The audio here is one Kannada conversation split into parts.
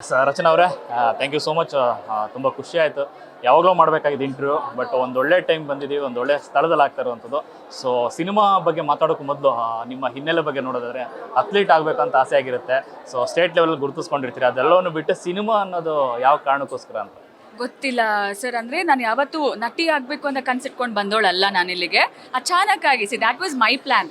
ರಚನಾ ಅವರೇ, ಥ್ಯಾಂಕ್ ಯು ಸೋ ಮಚ್. ತುಂಬ ಖುಷಿ ಆಯಿತು. ಯಾವಾಗಲೂ ಮಾಡಬೇಕಾಗಿದೆ ಇಂಟರ್ವ್ಯೂ, ಬಟ್ ಒಂದೊಳ್ಳೆ ಟೈಮ್ ಬಂದಿದ್ದೀವಿ, ಒಂದೊಳ್ಳೆ ಸ್ಥಳದಲ್ಲಿ ಆಗ್ತಾ ಇರುವಂಥದ್ದು. ಸೊ ಸಿನಿಮಾ ಬಗ್ಗೆ ಮಾತಾಡೋಕ್ಕೂ ಮೊದಲು ನಿಮ್ಮ ಹಿನ್ನೆಲೆ ಬಗ್ಗೆ ನೋಡೋದಾದ್ರೆ ಅಥ್ಲೀಟ್ ಆಗಬೇಕಂತ ಆಸೆ ಆಗಿರುತ್ತೆ. ಸೊ ಸ್ಟೇಟ್ ಲೆವೆಲ್ ಗುರುತಿಸ್ಕೊಂಡಿರ್ತೀರಿ, ಅದೆಲ್ಲವನ್ನು ಬಿಟ್ಟು ಸಿನಿಮಾ ಅನ್ನೋದು ಯಾವ ಕಾರಣಕ್ಕೋಸ್ಕರ ಅಂತ ಗೊತ್ತಿಲ್ಲ ಸರ್. ಅಂದರೆ ನಾನು ಯಾವತ್ತೂ ನಟಿ ಆಗಬೇಕು ಅಂತ ಕನ್ಸಿಟ್ಕೊಂಡು ಬಂದೋಳಲ್ಲ ನಾನು ಇಲ್ಲಿಗೆ. ಅಚಾನಕ್ಕಾಗಿ ದ್ಯಾಟ್ ವಾಸ್ ಮೈ ಪ್ಲ್ಯಾನ್.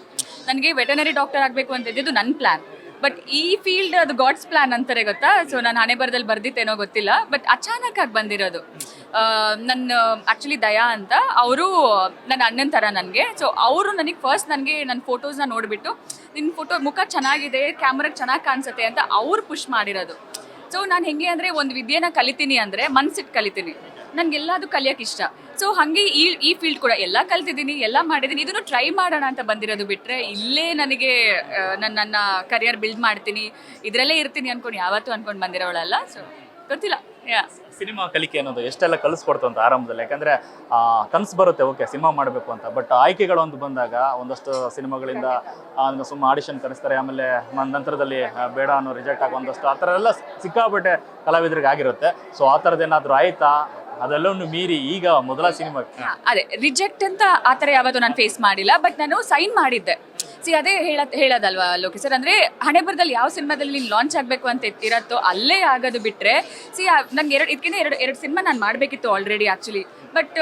ನನಗೆ ವೆಟನರಿ ಡಾಕ್ಟರ್ ಆಗಬೇಕು ಅಂತ ಇದ್ದಿದ್ದು ನನ್ನ ಪ್ಲ್ಯಾನ್. ಬಟ್ ಈ ಫೀಲ್ಡ್ ಅದು ಗಾಡ್ಸ್ ಪ್ಲ್ಯಾನ್ ಅಂತಾರೆ ಗೊತ್ತಾ. ಸೊ ನಾನು ಹಣೆ ಬರದಲ್ಲಿ ಬರ್ದಿತ್ತೇನೋ ಗೊತ್ತಿಲ್ಲ, ಬಟ್ ಅಚಾನಕ್ಕಾಗಿ ಬಂದಿರೋದು. ನನ್ನ ಆ್ಯಕ್ಚುಲಿ ದಯಾ ಅಂತ, ಅವರು ನನ್ನ ಅಣ್ಣನ ಥರ ನನಗೆ. ಸೊ ಅವರು ನನಗೆ ಫಸ್ಟ್ ನನ್ನ ಫೋಟೋಸ್ನ ನೋಡಿಬಿಟ್ಟು ನಿನ್ನ ಫೋಟೋ ಮುಖ ಚೆನ್ನಾಗಿದೆ, ಕ್ಯಾಮ್ರಾಗೆ ಚೆನ್ನಾಗಿ ಕಾಣಿಸುತ್ತೆ ಅಂತ ಅವ್ರು ಪುಷ್ ಮಾಡಿರೋದು. ಸೊ ನಾನು ಹೆಂಗೆ ಅಂದರೆ ಒಂದು ವಿದ್ಯೆನ ಕಲಿತೀನಿ ಅಂದರೆ ಮನ್ಸಿಟ್ಟು ಕಲಿತೀನಿ. ನನಗೆಲ್ಲದು ಕಲಿಯೋಕೆ ಇಷ್ಟ. ಸೊ ಹಾಗೆ ಈ ಫೀಲ್ಡ್ ಕೂಡ ಎಲ್ಲ ಕಲ್ತಿದ್ದೀನಿ, ಎಲ್ಲ ಮಾಡಿದ್ದೀನಿ. ಇದನ್ನು ಟ್ರೈ ಮಾಡೋಣ ಅಂತ ಬಂದಿರೋದು ಬಿಟ್ಟರೆ ಇಲ್ಲೇ ನನಗೆ ನನ್ನ ಕರಿಯರ್ ಬಿಲ್ಡ್ ಮಾಡ್ತೀನಿ, ಇದರಲ್ಲೇ ಇರ್ತೀನಿ ಅಂದ್ಕೊಂಡು ಯಾವತ್ತೂ ಅಂದ್ಕೊಂಡು ಬಂದಿರೋಳಲ್ಲ. ಸೊ ಗೊತ್ತಿಲ್ಲ. ಸಿನಿಮಾ ಕಲಿಕೆ ಅನ್ನೋದು ಎಷ್ಟೆಲ್ಲ ಕಲಿಸ್ಕೊಡ್ತು ಅಂತ ಆರಂಭದಲ್ಲಿ. ಯಾಕಂದರೆ ಕನಸು ಬರುತ್ತೆ, ಓಕೆ ಸಿನಿಮಾ ಮಾಡಬೇಕು ಅಂತ, ಬಟ್ ಆಯ್ಕೆಗಳು ಒಂದು ಬಂದಾಗ ಒಂದಷ್ಟು ಸಿನಿಮಾಗಳಿಂದ ಸುಮ್ಮನೆ ಆಡಿಷನ್ ಕರೆಸ್ತಾರೆ, ಆಮೇಲೆ ನಂತರದಲ್ಲಿ ಬೇಡ ಅನ್ನೋ ರಿಜೆಕ್ಟ್ ಆಗೋ ಒಂದಷ್ಟು ಆ ಥರ ಎಲ್ಲ ಸಿಕ್ಕಾಪಟ್ಟೆ ಕಲಾವಿದರಿಗೆ ಆಗಿರುತ್ತೆ. ಸೊ ಆ ಥರದ್ದೇನಾದರೂ ಆಯ್ತಾ? ಅದೆಲ್ಲವನ್ನು ಮೀರಿ ಈಗ ಮೊದಲ ಸಿನಿಮಾ ಅದೇ ರಿಜೆಕ್ಟ್ ಅಂತ ಆ ಥರ ಯಾವತ್ತೂ ನಾನು ಫೇಸ್ ಮಾಡಿಲ್ಲ, ಬಟ್ ನಾನು ಸೈನ್ ಮಾಡಿದ್ದೆ. ಅದೇ ಹೇಳೋದಲ್ವಾ ಲೋಕೇಶ್ ಸರ್, ಅಂದರೆ ಹಣೆ ಬರದಲ್ಲಿ ಯಾವ ಸಿನಿಮಾದಲ್ಲಿ ನೀನು ಲಾಂಚ್ ಆಗಬೇಕು ಅಂತ ಇರತ್ತೋ ಅಲ್ಲೇ ಆಗೋದು ಬಿಟ್ಟರೆ ನನಗೆ ಎರಡು ಸಿನಿಮಾ ನಾನು ಮಾಡಬೇಕಿತ್ತು ಆಲ್ರೆಡಿ ಆ್ಯಕ್ಚುಲಿ. ಬಟ್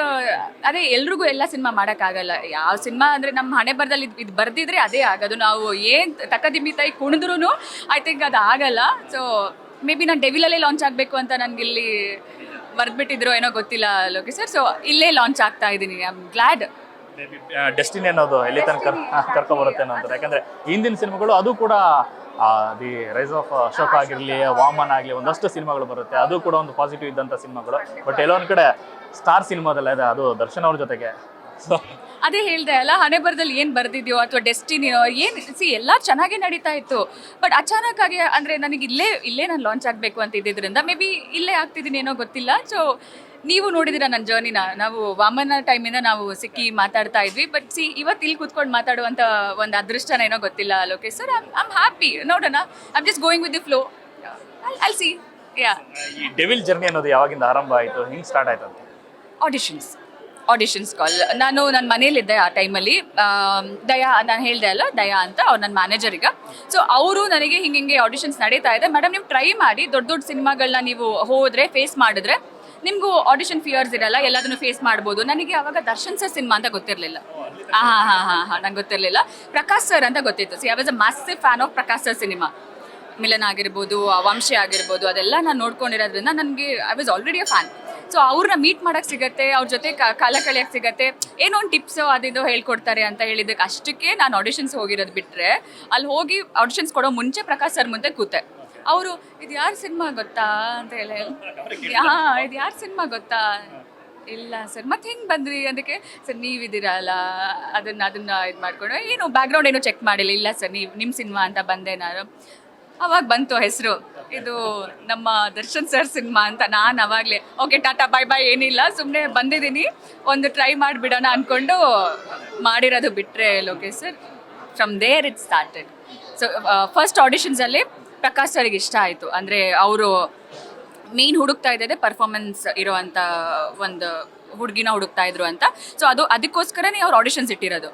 ಅದೇ ಎಲ್ರಿಗೂ ಎಲ್ಲ ಸಿನಿಮಾ ಮಾಡೋಕ್ಕಾಗಲ್ಲ. ಯಾವ ಸಿನಿಮಾ ಅಂದರೆ ನಮ್ಮ ಹಣೆ ಬರದಲ್ಲಿ ಇದು ಬರ್ದಿದ್ರೆ ಅದೇ ಆಗೋದು. ನಾವು ಏನು ತಕ್ಕದಿಮ್ಮಿತಾಯಿ ಕುಣಿದ್ರೂ ಐ ಥಿಂಕ್ ಅದು ಆಗಲ್ಲ. ಸೊ ಮೇ ಬಿ ನಾನು ಡೆವಿಲಲ್ಲೇ ಲಾಂಚ್ ಆಗಬೇಕು ಅಂತ ನನಗಿಲ್ಲಿ ಬರ್ದ್ಬಿಟ್ಟಿದ್ರು ಏನೋ ಗೊತ್ತಿಲ್ಲ ಲೋಕೇಶ್ ಸರ್. ಸೊ ಇಲ್ಲೇ ಲಾಂಚ್ ಆಗ್ತಾ ಇದ್ದೀನಿ. I am glad. ಡೆಸ್ಟಿನಿ ಅನ್ನೋದು ಎಲ್ಲಿ ತನಕ ಕರ್ಕೊಂಬರುತ್ತೆ ಅಂತ. ಯಾಕಂದರೆ ಹಿಂದಿನ ಸಿನಿಮಾಗಳು ಅದು ಕೂಡ ದಿ ರೈಸ್ ಆಫ್ ಅಶೋಕ್ ಆಗಿರಲಿ, ವಾಮನ್ ಆಗಲಿ, ಒಂದಷ್ಟು ಸಿನಿಮಾಗಳು ಬರುತ್ತೆ, ಅದು ಕೂಡ ಒಂದು ಪಾಸಿಟಿವ್ ಇದ್ದಂಥ ಸಿನಿಮಾಗಳು. ಬಟ್ ಎಲ್ಲೊಂದು ಕಡೆ ಸ್ಟಾರ್ ಸಿನಿಮಾದಲ್ಲ ಇದೆ, ಅದು ದರ್ಶನ್ ಅವ್ರ ಜೊತೆಗೆ. ಸೊ ಅದೇ ಹೇಳ್ದೆ ಅಲ್ಲ, ಹಣೆ ಬರದಲ್ಲಿ ಏನು ಬರ್ದಿದ್ಯೋ ಅಥವಾ ಡೆಸ್ಟಿನಿಯೋ ಏನು ಎಲ್ಲ ಚೆನ್ನಾಗೇ ನಡೀತಾ ಇತ್ತು. ಬಟ್ ಅಚಾನಕ್ ಆಗಿ ಅಂದರೆ ನನಗೆ ಇಲ್ಲೇ ನಾನು ಲಾಂಚ್ ಆಗಬೇಕು ಅಂತ ಇದ್ದಿದ್ದರಿಂದ ಮೇ ಬಿ ಇಲ್ಲೇ ಆಗ್ತಿದ್ದೀನಿ ಏನೋ ಗೊತ್ತಿಲ್ಲ. ಸೊ ನೀವು ನೋಡಿದ್ದೀರಾ ನನ್ನ ಜರ್ನಿನ. ನಾವು ವಾಮನ ಟೈಮಿಂದ ನಾವು ಸಿಕ್ಕಿ ಮಾತಾಡ್ತಾ ಇದ್ವಿ. ಬಟ್ ಇವತ್ತು ಇಲ್ಲಿ ಕೂತ್ಕೊಂಡು ಮಾತಾಡುವಂಥ ಒಂದು ಅದೃಷ್ಟನ ಏನೋ ಗೊತ್ತಿಲ್ಲ Lokesh sir. I am happy. ನೋಡೋಣ, I am just going with the flow. I'll see. ಈ ಡೆವಿಲ್ ಜರ್ನಿ ಅನ್ನೋದು ಯಾವಾಗಿಂದ ಆರಂಭ ಆಯಿತು, ಹಿಂಗೆ ಸ್ಟಾರ್ಟ್ ಆಯ್ತು ಅಂತ? Auditions call. ನಾನು ನನ್ನ ಮನೇಲಿದ್ದೆ ಆ ಟೈಮಲ್ಲಿ. ದಯಾ, ನಾನು ಹೇಳಿದೆ ಅಲ್ಲ, ದಯಾ ಅಂತ ಅವ್ರು ನನ್ನ ಮ್ಯಾನೇಜರಿಗೆ. ಸೊ ಅವರು ನನಗೆ ಹಿಂಗೆ ಆಡಿಷನ್ಸ್ ನಡೀತಾ ಇದೆ ಮೇಡಮ್, ನೀವು ಟ್ರೈ ಮಾಡಿ, ದೊಡ್ಡ ಸಿನಿಮಾಗಳನ್ನ ನೀವು ಹೋದರೆ ಫೇಸ್ ಮಾಡಿದ್ರೆ ನಿಮಗೂ ಆಡಿಷನ್ ಫಿಯರ್ಸ್ ಇರಲ್ಲ, ಎಲ್ಲದನ್ನು ಫೇಸ್ ಮಾಡ್ಬೋದು. ನನಗೆ ಆವಾಗ ದರ್ಶನ್ ಸರ್ ಸಿನಿಮಾ ಅಂತ ಗೊತ್ತಿರಲಿಲ್ಲ. ನಂಗೆ ಗೊತ್ತಿರಲಿಲ್ಲ. ಪ್ರಕಾಶ್ ಸರ್ ಅಂತ ಗೊತ್ತಿತ್ತು. I was a massive fan of Prakash sir cinema. Milan ಆಗಿರ್ಬೋದು, ವಂಶಿ ಆಗಿರ್ಬೋದು, ಅದೆಲ್ಲ ನಾನು ನೋಡ್ಕೊಂಡಿರೋದ್ರಿಂದ ನನಗೆ I was already a fan. So ಅವ್ರನ್ನ ಮೀಟ್ ಮಾಡೋಕ್ಕೆ ಸಿಗುತ್ತೆ, ಅವ್ರ ಜೊತೆ ಕಾಲ ಕಳೆಯೋಕ್ಕೆ ಸಿಗುತ್ತೆ, ಏನೋ ಒಂದು ಟಿಪ್ಸು ಅದಿದು ಹೇಳ್ಕೊಡ್ತಾರೆ ಅಂತ ಹೇಳಿದ್ದಕ್ಕೆ ಅಷ್ಟಕ್ಕೆ ನಾನು ಆಡಿಷನ್ಸ್ ಹೋಗಿರೋದು ಬಿಟ್ಟರೆ, ಅಲ್ಲಿ ಹೋಗಿ ಆಡಿಷನ್ಸ್ ಕೊಡೋ ಮುಂಚೆ ಪ್ರಕಾಶ್ ಸರ್ ಮುಂದೆ ಕೂತೆ. ಅವರು ಇದು ಯಾರ ಸಿನಿಮಾ ಗೊತ್ತಾ ಅಂತ ಹೇಳಿ, ಇದು ಯಾರ ಸಿನಿಮಾ ಗೊತ್ತಾ? ಇಲ್ಲ ಸರ್. ಮತ್ತೆ ಹೆಂಗೆ ಬಂದ್ರಿ ಅದಕ್ಕೆ? ಸರ್ ನೀವಿದ್ದೀರಲ್ಲ, ಅದನ್ನು ಇದು ಮಾಡ್ಕೊಂಡು ಏನು ಬ್ಯಾಕ್ಗ್ರೌಂಡ್ ಏನೋ ಚೆಕ್ ಮಾಡಿಲ್ಲ. ಇಲ್ಲ ಸರ್, ನಿಮ್ಮ ಸಿನಿಮಾ ಅಂತ ಬಂದೆ ನಾನು. ಅವಾಗ ಬಂತು ಹೆಸರು, ಇದು ನಮ್ಮ ದರ್ಶನ್ ಸರ್ ಸಿನಿಮಾ ಅಂತ. ನಾನು ಅವಾಗಲೇ ಓಕೆ ಟಾಟಾ ಬಾಯ್ ಬಾಯ್, ಏನಿಲ್ಲ, ಸುಮ್ಮನೆ ಬಂದಿದ್ದೀನಿ, ಒಂದು ಟ್ರೈ ಮಾಡಿಬಿಡೋಣ ಅಂದ್ಕೊಂಡು ಮಾಡಿರೋದು ಬಿಟ್ಟರೆ Lokesh sir. From there it started. So first ಆಡಿಷನ್ಸಲ್ಲಿ ಪ್ರಕಾಶ್ ಸರ್ಗೆ ಇಷ್ಟ ಆಯಿತು. ಅಂದರೆ ಅವರು ಮೇನ್ ಹುಡುಕ್ತಾ ಇದ್ದಿದ್ದೆ ಪರ್ಫಾರ್ಮೆನ್ಸ್ ಇರೋವಂಥ ಒಂದು ಹುಡುಗಿನ ಹುಡುಕ್ತಾ ಇದ್ರು ಅಂತ. ಸೊ ಅದಕ್ಕೋಸ್ಕರನೇ ಅವ್ರು ಆಡಿಷನ್ಸ್ ಇಟ್ಟಿರೋದು.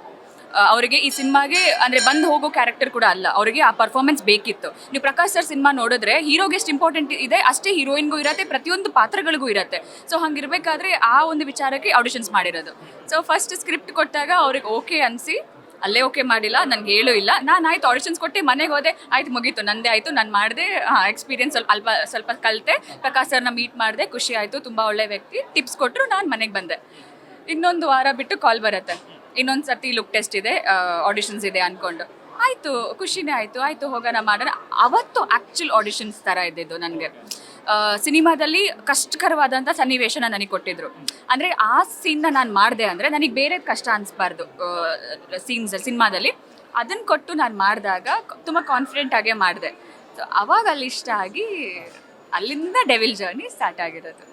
ಅವರಿಗೆ ಈ ಸಿನಿಮಾಗೆ ಅಂದರೆ ಬಂದು ಹೋಗೋ ಕ್ಯಾರೆಕ್ಟರ್ ಕೂಡ ಅಲ್ಲ, ಅವರಿಗೆ ಆ ಪರ್ಫಾರ್ಮೆನ್ಸ್ ಬೇಕಿತ್ತು. ನೀವು ಪ್ರಕಾಶ್ ಸರ್ ಸಿನಿಮಾ ನೋಡಿದ್ರೆ ಹೀರೋಗೆ ಎಷ್ಟು ಇಂಪಾರ್ಟೆಂಟ್ ಇದೆ ಅಷ್ಟೇ ಹೀರೋಯಿನ್ಗೂ ಇರುತ್ತೆ, ಪ್ರತಿಯೊಂದು ಪಾತ್ರಗಳಿಗೂ ಇರುತ್ತೆ. ಸೊ ಹಂಗಿರಬೇಕಾದ್ರೆ ಆ ಒಂದು ವಿಚಾರಕ್ಕೆ ಆಡಿಷನ್ಸ್ ಮಾಡಿರೋದು. ಸೊ ಫಸ್ಟ್ ಸ್ಕ್ರಿಪ್ಟ್ ಕೊಟ್ಟಾಗ ಅವ್ರಿಗೆ ಓಕೆ ಅನಿಸಿ, ಅಲ್ಲೇ ಓಕೆ ಮಾಡಿಲ್ಲ, ನನಗೆ ಹೇಳೂ ಇಲ್ಲ. ನಾನು ಆಯ್ತು ಆಡಿಷನ್ಸ್ ಕೊಟ್ಟು ಮನೆಗೆ ಹೋದೆ, ಆಯ್ತು ಮುಗೀತು, ನಂದೇ ಆಯಿತು, ನಾನು ಮಾಡಿದೆ. ಎಕ್ಸ್ಪೀರಿಯನ್ಸ್ ಸ್ವಲ್ಪ ಕಲಿತೆ, ಪ್ರಕಾಶ್ ಸರ್ನ ಮೀಟ್ ಮಾಡಿದೆ, ಖುಷಿ ಆಯಿತು, ತುಂಬ ಒಳ್ಳೆ ವ್ಯಕ್ತಿ, ಟಿಪ್ಸ್ ಕೊಟ್ಟರು, ನಾನು ಮನೆಗೆ ಬಂದೆ. ಇನ್ನೊಂದು ವಾರ ಬಿಟ್ಟು ಕಾಲ್ ಬರುತ್ತೆ, ಇನ್ನೊಂದು ಸರ್ತಿ ಲುಕ್ ಟೆಸ್ಟ್ ಇದೆ, ಆಡಿಷನ್ಸ್ ಇದೆ ಅಂದ್ಕೊಂಡು. ಆಯಿತು, ಖುಷಿನೇ ಆಯಿತು ಹೋಗೋಣ ಮಾಡೋಣ. ಅವತ್ತು ಆ್ಯಕ್ಚುಲ್ ಆಡಿಷನ್ಸ್ ಥರ ಇದ್ದಿದ್ದು ನನಗೆ. ಸಿನಿಮಾದಲ್ಲಿ ಕಷ್ಟಕರವಾದಂಥ ಸನ್ನಿವೇಶನ ನನಗೆ ಕೊಟ್ಟಿದ್ದರು. ಅಂದರೆ ಆ ಸೀನ್ನ ನಾನು ಮಾಡಿದೆ ಅಂದರೆ ನನಗೆ ಬೇರೆ ಕಷ್ಟ ಅನಿಸ್ಬಾರ್ದು ಸಿನಿಮಾದಲ್ಲಿ. ಅದನ್ನು ಕೊಟ್ಟು ನಾನು ಮಾಡಿದಾಗ ತುಂಬ ಕಾನ್ಫಿಡೆಂಟಾಗೇ ಮಾಡಿದೆ. ಸೊ ಅವಾಗ ಅಲ್ಲಿ ಇಷ್ಟ ಆಗಿ ಅಲ್ಲಿಂದ ಡೆವಿಲ್ ಜರ್ನಿ ಸ್ಟಾರ್ಟ್ ಆಗಿರೋದು.